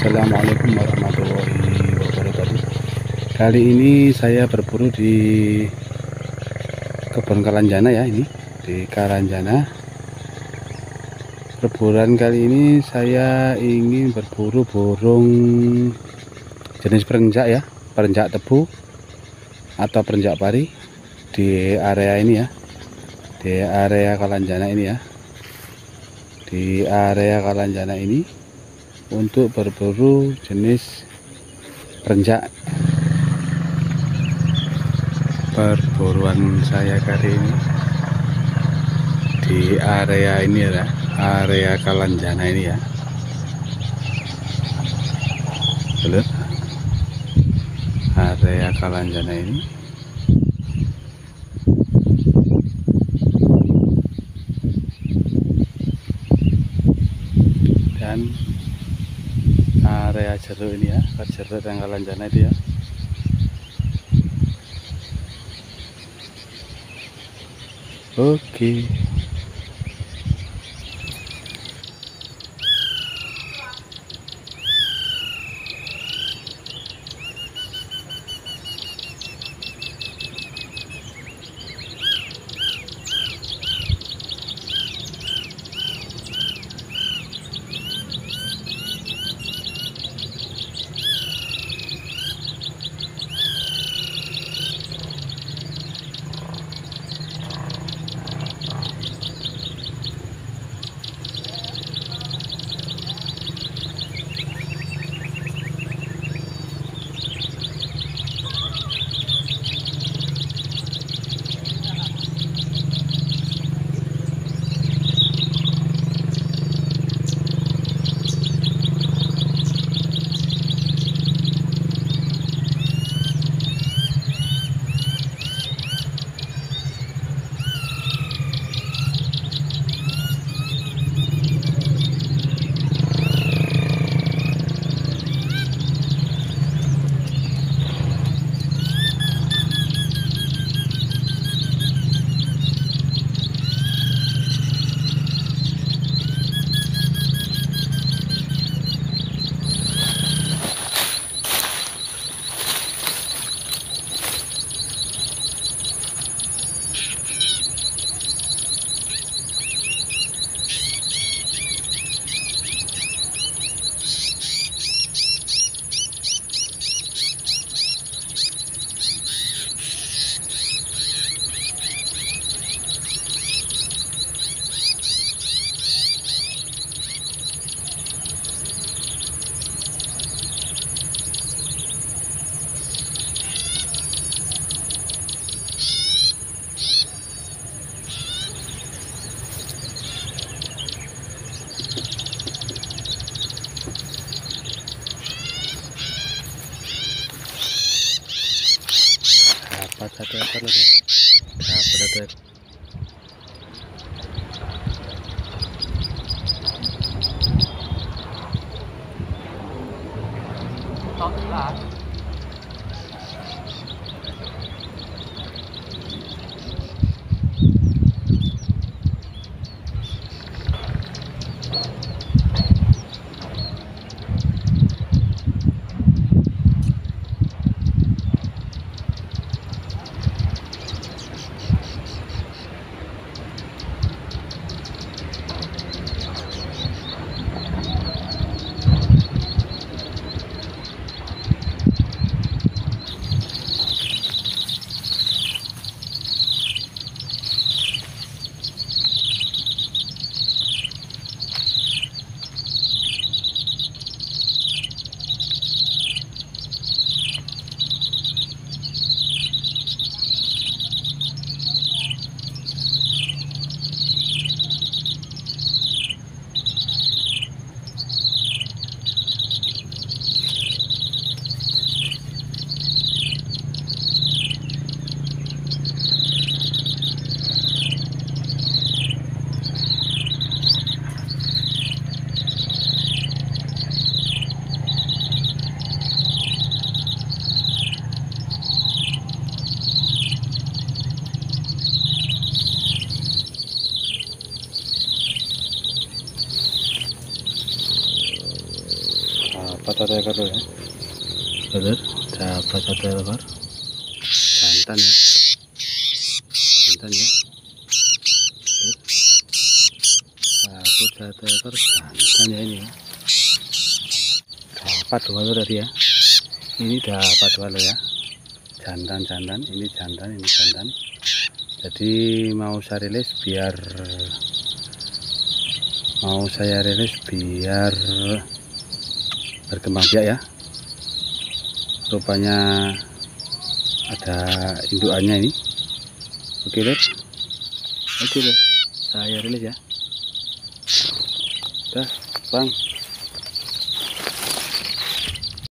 Assalamualaikum warahmatullahi wabarakatuh. Kali ini saya berburu di kebun Kalanjana ya, ini di Kalanjana. Perburuan kali ini saya ingin berburu burung jenis perenjak ya, perenjak tebu atau perenjak pari di area ini ya, di area Kalanjana ini ya, di area Kalanjana ini untuk berburu jenis perenjak. Perburuan saya kali ini di area ini ya, area Kalanjana ini ya. Lihat area Kalanjana ini. Dan area jeruk ini ya, jeruk dan Kalanjana itu ya. Oke. Dapat 1 ekor loh ya. Dapat 1 ekor. dapat satu ekor ya. Betul, dapat satu ekor jantan ya, jantan ya. Betul, dapat satu ekor jantan ya ini ya. Dapat dua lho tadi ya. Ini dapat dua lho ya. Jantan, ini jantan, ini jantan. Jadi mau saya rilis biar berkembang biak ya. Rupanya ada indukannya ini. Oke lho, saya rilis ya. Dah bang.